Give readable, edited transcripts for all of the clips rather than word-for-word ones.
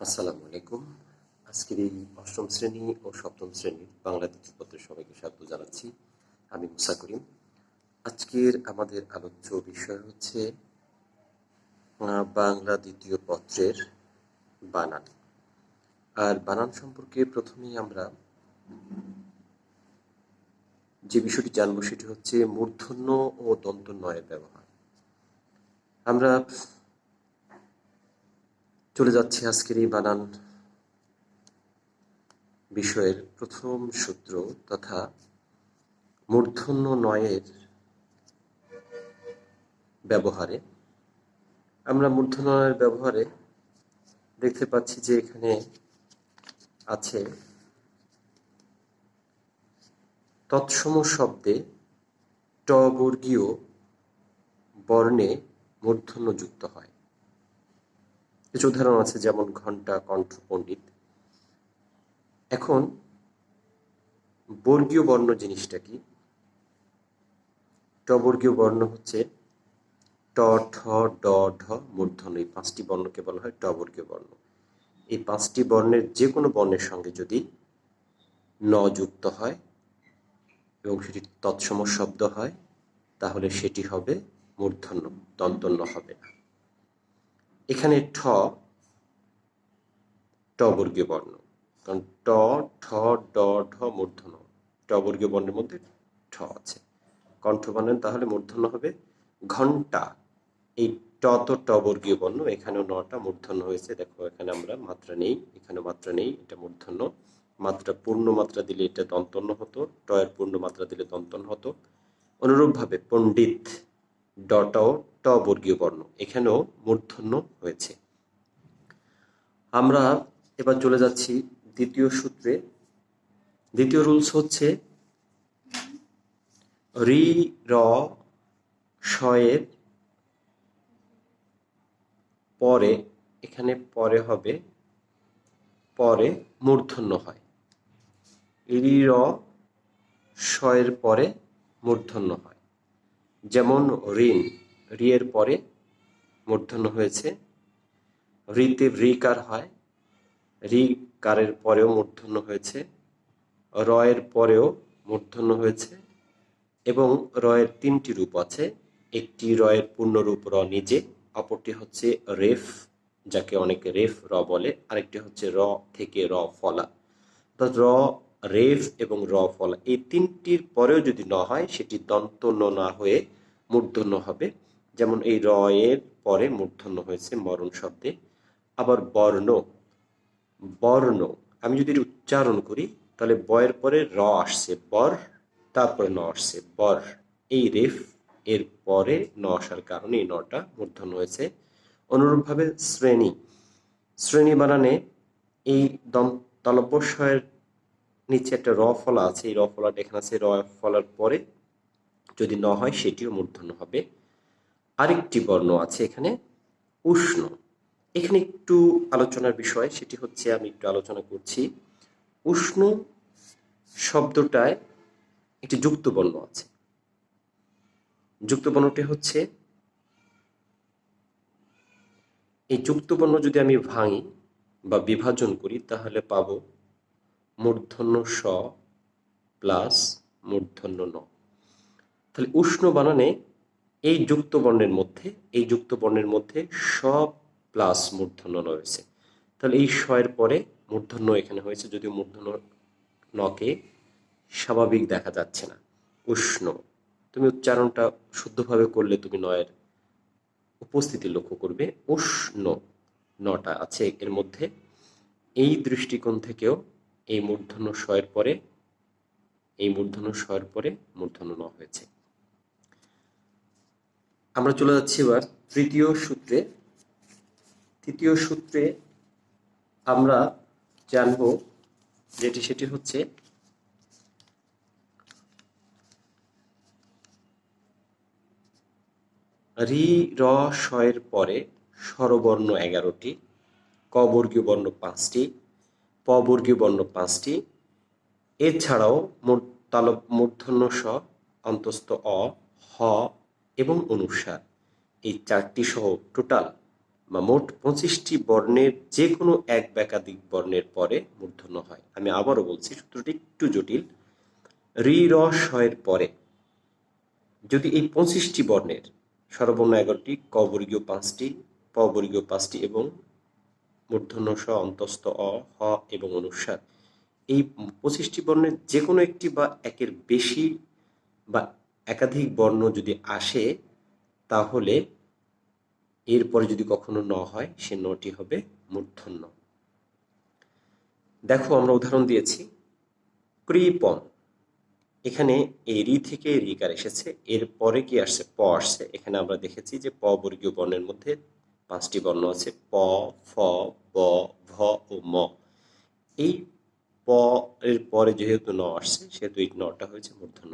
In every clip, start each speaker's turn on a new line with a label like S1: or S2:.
S1: আসসালামু আলাইকুম। আজকের এই অষ্টম শ্রেণী ও সপ্তম শ্রেণীর বাংলা দ্বিতীয় পত্রের সবাইকে স্বাগত জানাচ্ছি। আমি মুসা করিম। আজকের আমাদের আলোচ্য বিষয় হচ্ছে বাংলা দ্বিতীয় পত্রের বানান। আর বানান সম্পর্কে প্রথমেই আমরা যে বিষয়টি জানবো সেটি হচ্ছে মূর্ধন্য ও দন্তন্বয়ের ব্যবহার। আমরা চলে যাচ্ছি আজকের এই বানান বিষয়ের প্রথম সূত্র তথা মূর্ধন্য নয়ের ব্যবহারে। আমরা মূর্ধন্য নয়ের ব্যবহারে দেখতে পাচ্ছি যে এখানে আছে তৎসম শব্দে ট বর্গীয় বর্ণে মূর্ধন্য যুক্ত হয়। কিছু উদাহরণ আছে, যেমন ঘণ্টা, কণ্ঠ, পণ্ডিত। এখন বর্গীয় বর্ণ জিনিসটা কি? ট বর্গীয় বর্ণ হচ্ছে ট, ঠ, ড, ঢ, মূর্ধন্য। এই পাঁচটি বর্ণকে বলা হয় ট বর্গীয় বর্ণ। এই পাঁচটি বর্ণের যে কোনো বর্ণের সঙ্গে যদি ন যুক্ত হয় এবং সেটি তৎসম শব্দ হয় তাহলে সেটি হবে মূর্ধন্য, দন্তন্য হবে না। এখানে ঠ বর্গীয় বর্ণ, কারণ ট, ঠ, ড, ঢ মূর্ধন্য। ট বর্গীয় বর্ণের মধ্যে ঠ আছে। কণ্ঠ বানান তাহলে মূর্ধন্য হবে। ঘণ্টা, এই ট তো ট বর্গীয় বর্ণ, এখানেও নটা মূর্ধন্য হয়েছে। দেখো এখানে আমরা মাত্রা নেই, এখানে মাত্রা নেই, এটা মূর্ধন্য। মাত্রা পূর্ণ মাত্রা দিলে এটা দন্তন্য হতো, ট এর পূর্ণ মাত্রা দিলে দন্তন্য হতো। অনুরূপভাবে পণ্ডিত, ডটাও ট বর্গীয় বর্ণ, এখানেও মূর্ধন্য হয়েছে। আমরা এবার চলে যাচ্ছি দ্বিতীয় সূত্রে। দ্বিতীয় রুলস হচ্ছে রি, র, শয়ের পরে, এখানে পরে হবে, পরে মূর্ধন্য হয়। রি, র, শয়ের পরে মূর্ধন্য হয়। যেমন ঋণ, রি এর পরে মূর্ধন্য হয়েছে। রিতে রিকার হয়, রি কারের পরেও মূর্ধন্য হয়েছে। র এর পরেও মূর্ধন্য হয়েছে। এবং র এর তিনটি রূপ আছে। একটি র এর পূর্ণরূপ র নিজে, অপরটি হচ্ছে রেফ, যাকে অনেকে রেফ র বলে, আরেকটি হচ্ছে র থেকে র ফলা। অর্থাৎ র, রেফ এবং র ফলা, এই তিনটির পরেও যদি ন হয় সেটি দন্তন্য না হয়ে মূর্ধন্য হবে। যেমন এই র এর পরে মূর্ধন্য হয়েছে মরণ শব্দে। আবার বর্ণ, বর্ণ আমি যদি উচ্চারণ করি তাহলে বয়ের পরে র আসছে বর, তারপরে ন আসছে বর। এই রেফ এর পরে ন আসার কারণে এই নটা মূর্ধন্য হয়েছে। অনুরূপভাবে শ্রেণী, শ্রেণী বানানে এই তালব্যস্বয়ের নিচে একটা র ফলা আছে, এই র ফলাটা এখানে আছে, র ফলার পরে যদি ন হয় সেটিও মূর্ধন্য হবে। আরেকটি বর্ণ আছে এখানে উষ্ণ, এখানে একটু আলোচনার বিষয়, সেটি হচ্ছে আমি একটু আলোচনা করছি। উষ্ণ শব্দটায় একটি যুক্ত বর্ণ আছে। যুক্ত বর্ণটি হচ্ছে, এই যুক্ত বর্ণ যদি আমি ভাঙি বা বিভাজন করি তাহলে পাবো মূর্ধন্য স প্লাস মূর্ধন্য ন। তাহলে উষ্ণ বানানে এই যুক্ত বর্ণের মধ্যে, এই যুক্ত বর্ণের মধ্যে স প্লাস মূর্ধন্য রয়েছে। তাহলে এই স এর পরে মূর্ধন্য এখানে হয়েছে, যদিও মূর্ধন্য নকে স্বাভাবিক দেখা যাচ্ছে না। উষ্ণ, তুমি উচ্চারণটা শুদ্ধভাবে করলে তুমি নয়ের উপস্থিতি লক্ষ্য করবে। উষ্ণ নটা আছে এর মধ্যে। এই দৃষ্টিকোণ থেকেও এই মূর্ধন্য স এর পরে, এই মূর্ধন্য স এর পরে মূর্ধন্য ন হয়েছে। আমরা চলে যাচ্ছি এবার তৃতীয় সূত্রে। তৃতীয় সূত্রে আমরা জানব যেটি, সেটি হচ্ছে রি, র, শ এর পরে স্বরবর্ণ 11টি, ক বর্গীয় বর্ণ 5টি, প বর্গীয় বর্ণ 5টি, এছাড়াও মূর্ধন্য স, অন্তস্থ অ, হ এবং অনুস্বার, এই 4টি সহ টোটাল বা মোট 25টি বর্ণের যে কোনো এক বা একাধিক বর্ণের পরে মূর্ধন্য হয়। আমি আবারও বলছি, সূত্রটি একটু জটিল। রি র স এর পরে যদি এই 25টি বর্ণের স্বরবর্ণ 11টি, ক বর্গীয় 5টি, প বর্গীয় 5টি এবং মূর্ধন্য স, অন্তস্থ অ, হ এবং অনুস্বার, এই 25টি বর্ণের যে কোনো একটি বা একের বেশি বা একাধিক বর্ণ যদি আসে, তাহলে এরপরে যদি কখনো ন হয়, সে নটি হবে মূর্ধন্য। দেখো, আমরা উদাহরণ দিয়েছি কৃপণ। এখানে এই রি থেকে রিকার এসেছে, এরপরে কি আসছে? প আসছে। এখানে আমরা দেখেছি যে প বর্গীয় বর্ণের মধ্যে 5টি বর্ণ আছে, প, ফ, ব, ভ ও ম। এই প এর পরে যেহেতু ন আসছে, সেহেতু এই নটা হয়েছে মূর্ধন্য।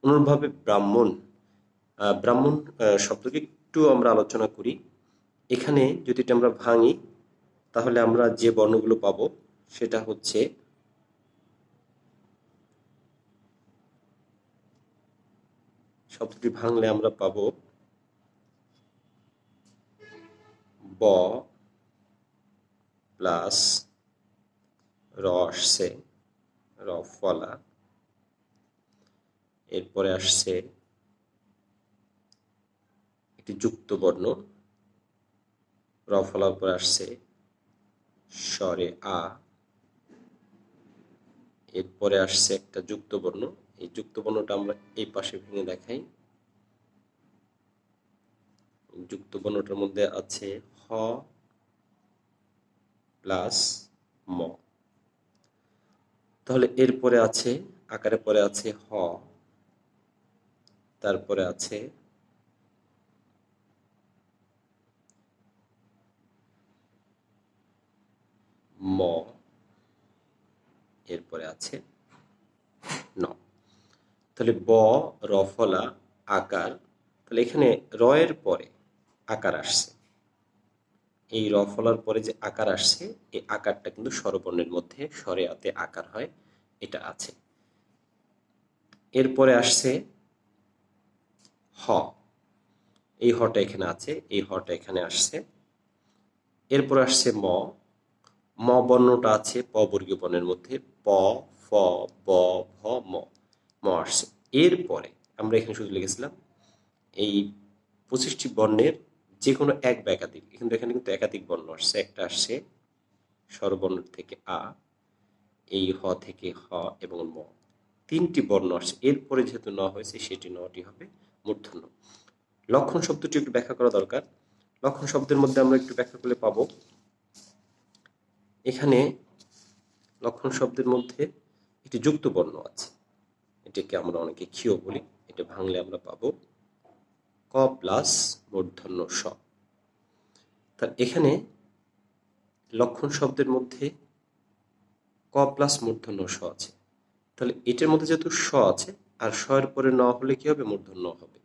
S1: অনুরূপভাবে ব্রাহ্মণ। ব্রাহ্মণ শব্দকে একটু আমরা আলোচনা করি। এখানে যদি এটা আমরা ভাঙি, তাহলে আমরা যে বর্ণগুলো পাবো সেটা হচ্ছে শব্দটি ভাঙলে আমরা পাবো ব প্লাস রসে, রফলা, এরপরে আসছে একটি যুক্ত বর্ণ, রফলার পরে আসছে স্বরে আ, এরপরে আসছে একটা যুক্ত বর্ণ। এই যুক্ত বর্ণটা আমরা এই পাশে ভেঙে দেখাই। যুক্ত বর্ণটার মধ্যে আছে হ প্লাস ম। তাহলে এরপরে আছে আকারে পরে আছে হ, তারপরে আছে ম, এরপরে আছে ন। তাহলে ব, রফলা, আকার। তাহলে এখানে র এর পরে আকার আসছে। এই রফলার পরে যে আকার আসছে, এই আকারটা কিন্তু স্বরবর্ণের মধ্যে স্বরে আতে আকার হয়, এটা আছে। এরপরে আসছে হ, এই হটা এখানে আছে, এই হটা এখানে আসছে। এরপর আসছে ম, ম বর্ণটা আছে প বর্গীয় বর্ণের মধ্যে, প, ফ, ব, ভ, ম, ম আসছে। এরপরে আমরা এখানে শুধু লিখেছিলাম এই 25টি বর্ণের যে কোনো এক বা একাধিক, কিন্তু এখানে কিন্তু একাধিক বর্ণ আসছে। একটা আসছে স্বরবর্ণ থেকে আ, এই হ থেকে হ এবং ম, 3টি বর্ণ আসছে। এরপরে যেহেতু ন হয়েছে, সেটি নটি হবে মূর্ধন্য। লক্ষণ শব্দটি একটু ব্যাখ্যা করা দরকার। লক্ষণ শব্দের মধ্যে আমরা একটু ব্যাখ্যা করলে পাবো, এখানে লক্ষণ শব্দের মধ্যে একটি যুক্ত বর্ণ আছে, এটাকে আমরা অনেকে ক্ষীয় বলি। এটা ভাঙলে আমরা পাবো ক প্লাস মূর্ধন্য স। তার এখানে লক্ষণ শব্দের মধ্যে ক প্লাস মূর্ধন্য স আছে। তাহলে এটার মধ্যে যেহেতু স আছে, আর স এর পরে ন হলে কি হবে? মূর্ধন্য হবে।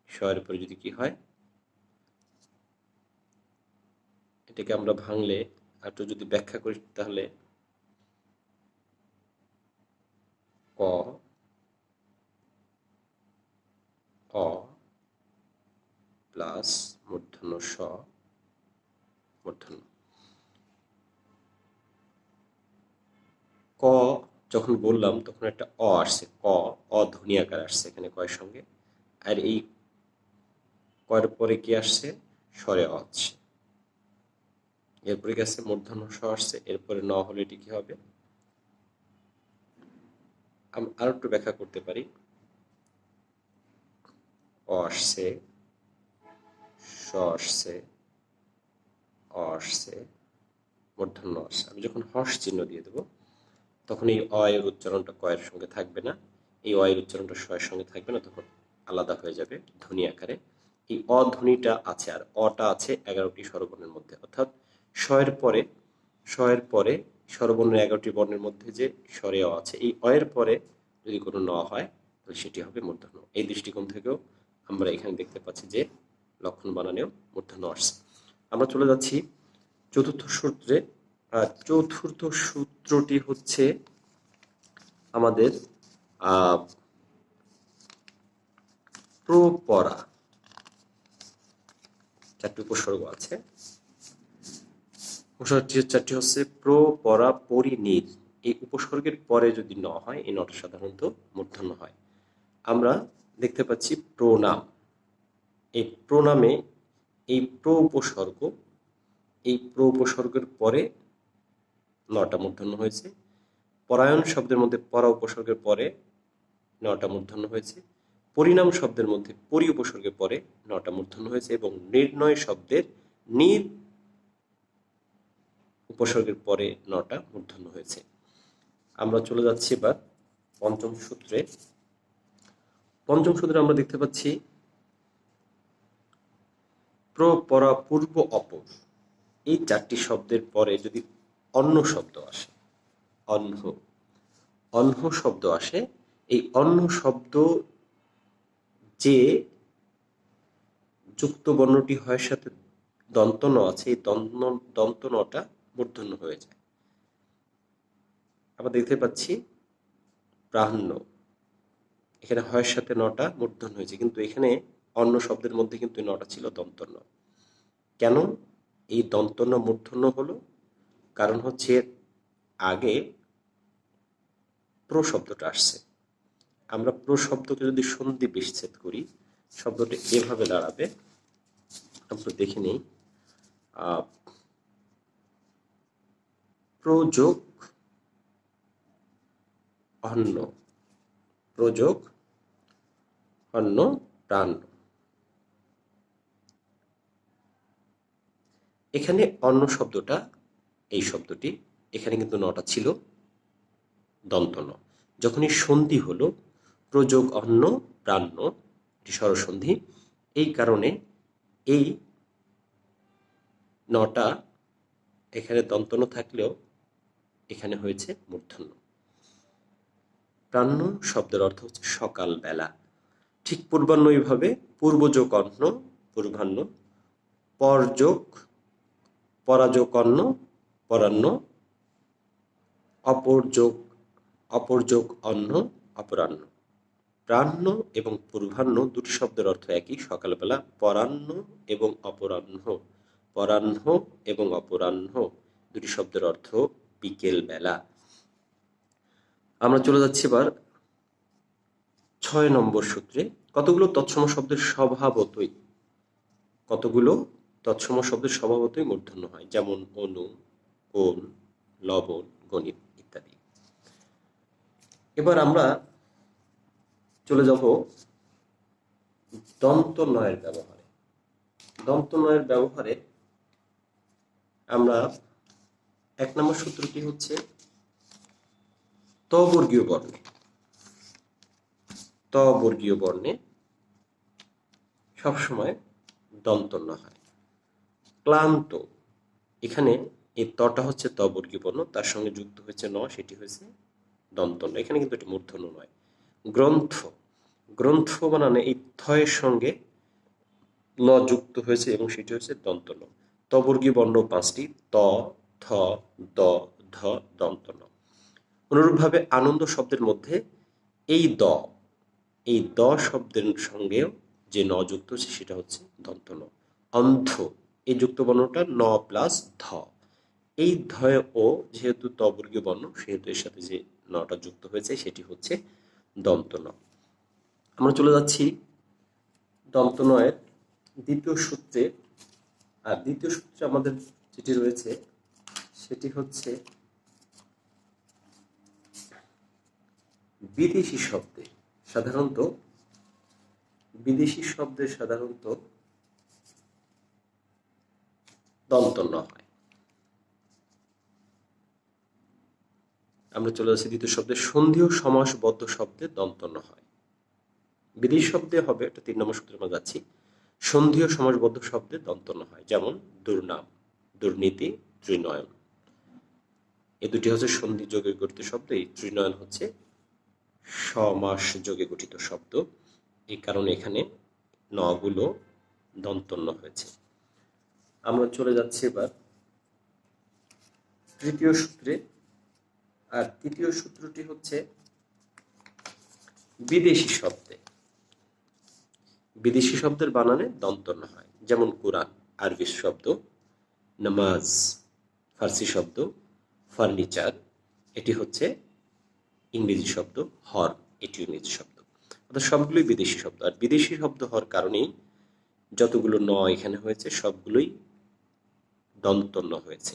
S1: স এর পরে যদি কি হয়, এটাকে আমরা ভাঙলে একটু যদি ব্যাখ্যা করি, তাহলে ক, অ প্লাস মূর্ধন্য স, মূর্ধন্য। ক যখন বললাম তখন একটা অ আসছে, ক, অ ধ্বনি আকার আসছে এখানে কয়ের সঙ্গে। আর এই কয়ের পরে কি আসছে? স্বরে অ আছে। এরপরে কি আসছে? মূর্ধন্য স আসছে। এরপরে ন হলে এটি কি হবে? আমি আরো একটু ব্যাখ্যা করতে পারি। অ আসছে, স আসছে, অ আসছে, মূর্ধন্য আসছে। আমি যখন হর্ষ চিহ্ন দিয়ে দেবো, তখন এই অ এর উচ্চারণটা ক এর সঙ্গে থাকবে না, এই অ এর উচ্চারণটা স এর সঙ্গে থাকবে না, তখন আলাদা হয়ে যাবে ধ্বনি আকারে। এই অ ধ্বনিটা আছে, আর অটা আছে 11টি স্বরবর্ণের মধ্যে। অর্থাৎ স এর পরে, স এর পরে স্বরবর্ণের 11টি বর্ণের মধ্যে যে স্বরে অ আছে, এই অ এর পরে যদি কোনো ন হয়, তাহলে সেটি হবে মূর্ধন্য। এই দৃষ্টিকোণ থেকেও আমরা এখানে দেখতে পাচ্ছি যে লক্ষণ বানানেও মূর্ধন্য আসছে। আমরা চলে যাচ্ছি চতুর্থ সূত্রে। চতুর্থ সূত্রটি হচ্ছে আমাদের প্রপরা। চারটি উপসর্গ আছে। উপসর্গটি চারটি হচ্ছে প্র, পরা, পরি, নির। এই উপসর্গের পরে যদি ন হয়, এই নটা সাধারণত মূর্ধন্য হয়। আমরা দেখতে পাচ্ছি প্রনাম। এই প্রনামে এই প্র উপসর্গ, এই প্র উপসর্গের পরে নটা মূর্ধন্য হয়েছে। পরায়ণ শব্দের মধ্যে পরা উপসর্গের পরে নটা মূর্ধন্য হয়েছে। পরিণাম শব্দের মধ্যে পরি উপসর্গের পরে নটা মূর্ধন্য হয়েছে এবং নির্ণয় শব্দের নির উপসর্গের পরে নটা মূর্ধন্য হয়েছে। আমরা চলে যাচ্ছি এবার পঞ্চম সূত্রে। পঞ্চম সূত্রে আমরা দেখতে পাচ্ছি প্র, পরা, পূর্ব, অপর, এই চারটি শব্দের পরে যদি অন্য শব্দ আসে, অহ্ন, অহ্ন শব্দ আসে, এই অহ্ন শব্দ যে যুক্ত বর্ণটি হয় সাথে দন্ত ন আছে, এই দন্ত নটা মূর্ধন্য হয়ে যায়। আমরা দেখতে পাচ্ছি প্রাহ্ণ, এখানে হয়ের সাথে নটা মূর্ধন্য হয়েছে, কিন্তু এখানে অন্য শব্দের মধ্যে কিন্তু নটা ছিল দন্ত ন। কেন এই দন্ত ন মূর্ধন্য হলো? কারণ হচ্ছে আগে প্র শব্দটা আসছে। আমরা প্র শব্দকে যদি সন্ধি বিচ্ছেদ করি, শব্দটা এভাবে দাঁড়াবে। আমরা দেখে নিই, প্রযোগ অন্ন, প্রযোগ অন্ন, প্রাণ। এখানে অন্ন শব্দটা, এই শব্দটি এখানে কিন্তু নটা ছিল দন্ত ন। যখনই সন্ধি হলো প্রযোগ অন্ন প্রাণ্য, এটি স্বরসন্ধি, এই কারণে এই নটা এখানে দন্তন্য থাকলেও এখানে হয়েছে মূর্ধন্য। প্রাণ্য শব্দের অর্থ হচ্ছে সকাল বেলা। ঠিক পূর্বাহ্ন এইভাবে পূর্বযোগ অন্ন পূর্বাহ্ন, পরযোগ পরাযোগ অন্ন পরাহ্ন, অপরযোগ অন্ন অপরাহ্ন। প্রাহ্ন এবং পূর্বাহ্ন দুটি শব্দের অর্থ একই, সকালবেলা। পরাহ্ন এবং অপরাহ্ন, পরাহ্ন এবং অপরাহ্ন দুটি শব্দের অর্থ বিকেল বেলা। আমরা চলে যাচ্ছি এবার 6 নম্বর সূত্রে। কতগুলো তৎসম শব্দের স্বভাবতই মূর্ধন্য হয়, যেমন অনু, কোন, লবণ, গণিত ইত্যাদি। এবার আমরা চলে যাব দন্ত নয়ের ব্যবহারে। দন্ত নয়ের ব্যবহারে আমরা 1 নম্বর সূত্রটি হচ্ছে ত বর্গীয় বর্ণে, ত বর্গীয় বর্ণে সবসময় দন্ত ন হয়। ক্লান্ত, এখানে এই তটা হচ্ছে ত বর্গীয় বর্ণ, তার সঙ্গে যুক্ত হয়েছে ন, সেটি হয়েছে দন্ত ন, এখানে কিন্তু এটি মূর্ধন্য নয়। গ্রন্থ, গ্রন্থ বানানে এই থয়ের সঙ্গে ল যুক্ত হয়েছে এবং সেটি হচ্ছে দন্ত ন। ত বর্গীয় বর্ণ 5টি, ত, থ, দ, ধ, দন্ত ন। অনুরূপভাবে আনন্দ শব্দের মধ্যে এই দ শব্দের সঙ্গেও যে ন যুক্ত হচ্ছে সেটা হচ্ছে দন্ত ন। অন্ধ, এই যুক্ত বর্ণটা ন প্লাস ধ, এই ধয় ও যেহেতু ত বর্গীয় বর্ণ সেহেতু এর সাথে যে নটা যুক্ত হয়েছে সেটি হচ্ছে দন্ত ন। আমরা চলে যাচ্ছি দন্ত নয়ের দ্বিতীয় সূত্রে। আর দ্বিতীয় সূত্রে আমাদের যেটি রয়েছে সেটি হচ্ছে বিদেশি শব্দে সাধারণত দন্ত ন হয়। আমরা চলে যাচ্ছি দ্বিতীয় শব্দে সন্ধিও সমাসবদ্ধ শব্দে দন্ত ন হয়। বিদেশি শব্দে হবে, এটা 3 নম্বর সূত্রে আমরা যাচ্ছি, সন্ধিও সমাসবদ্ধ শব্দে দন্ত ন হয়, যেমন দুর্নাম, দুর্নীতি, ত্রিনয়ন। এই দুটি হচ্ছে সন্ধি যোগে গঠিত শব্দ। এই ত্রিনয়ন হচ্ছে সমাস যোগে গঠিত শব্দ, এই কারণে এখানে নগুলো দন্তন্য হয়েছে। আমরা চলে যাচ্ছি এবার তৃতীয় সূত্রে। আর তৃতীয় সূত্রটি হচ্ছে বিদেশি শব্দে, বিদেশি শব্দের বানানে দন্তন্য হয়, যেমন কোরআন, আরবি শব্দ, নামাজ ফার্সি শব্দ, ফার্নিচার এটি হচ্ছে ইংরেজি শব্দ, হর্ন এটি ইংরেজি শব্দ। অর্থাৎ সবগুলোই বিদেশি শব্দ। আর বিদেশি শব্দ হওয়ার কারণেই যতগুলো ন এখানে হয়েছে সবগুলোই দন্ত ন হয়েছে।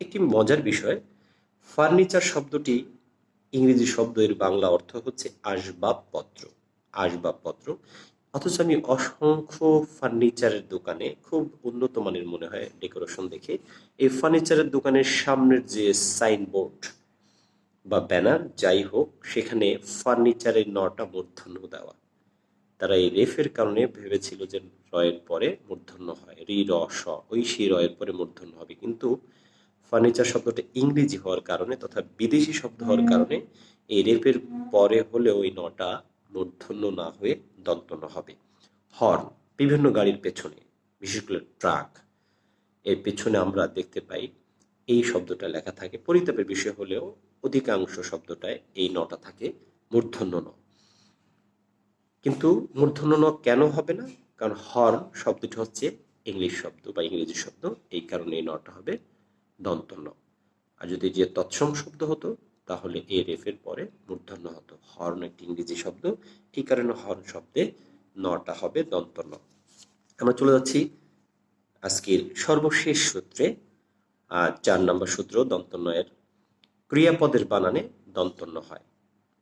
S1: একটি মজার বিষয়, ফার্নিচার শব্দটি ইংরেজি শব্দ, এর বাংলা অর্থ হচ্ছে আসবাবপত্র। আসবাবপত্র। অথচ আমি অসংখ্য ফার্নিচারের দোকানে, খুব উন্নত মানের মনে হয় ডেকোরেশন দেখে, এই ফার্নিচারের দোকানের সামনের যে সাইনবোর্ড বা ব্যানার যাই হোক, সেখানে ফার্নিচারের নটা মূর্ধন্য দেওয়া। তারা এই রেফের কারণে ভেবেছিল যে রয়ের পরে মূর্ধন্য হয়, রি র স, ওই সেই রয়ের পরে মূর্ধন্য হবে। কিন্তু ফার্নিচার শব্দটা ইংরেজি হওয়ার কারণে তথা বিদেশি শব্দ হওয়ার কারণে এই রেফের পরে হলেও ওই নটা মূর্ধন্য না হয়ে দন্তন্য হবে। হর্ন বিভিন্ন গাড়ির পেছনে, বিশেষ করে ট্রাক, এর পেছনে আমরা দেখতে পাই এই শব্দটা লেখা থাকে। পরিতাপের বিষয় হলেও অধিকাংশ শব্দটায় এই নটা থাকে মূর্ধন্য ন। কিন্তু মূর্ধন্য ন কেন হবে না? কারণ হর্ন শব্দটি হচ্ছে ইংলিশ শব্দ বা ইংরেজি শব্দ, এই কারণে এই নটা হবে দন্ত ন। আর যদি যে তৎসম শব্দ হতো তাহলে এ রেফের পরে মূর্ধন্য হতো। হর্ন একটি ইংরেজি শব্দ, এই কারণে হর্ন শব্দে নটা হবে দন্ত ন। আমরা চলে যাচ্ছি আজকের সর্বশেষ সূত্রে। 4 নম্বর সূত্র, দন্ত নয়ের ক্রিয়াপদের বানানে দন্ত ন হয়।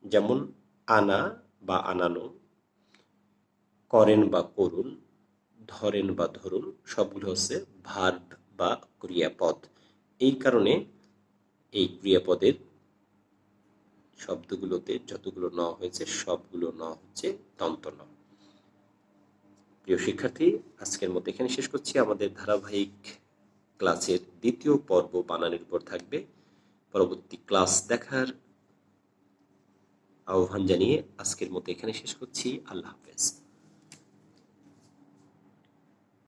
S1: যেমন আনা বা আনানো, করেন বা করুন, ধরেন বা ধরুন, সবগুলো হচ্ছে ভার্ব বা ক্রিয়াপদ। এই কারণে এই ক্রিয়াপদের শব্দগুলোতে যতগুলো ন হয়েছে সবগুলো ন হচ্ছে দন্ত ন। প্রিয় শিক্ষার্থী, আজকের মতো এখানে শেষ করছি। আমাদের ধারাবাহিক ক্লাসের দ্বিতীয় পর্ব বানানের উপর থাকবে। পরবর্তী ক্লাস দেখার আহ্বান জানিয়ে আজকের মতো এখানে শেষ করছি। আল্লাহ হাফেজ।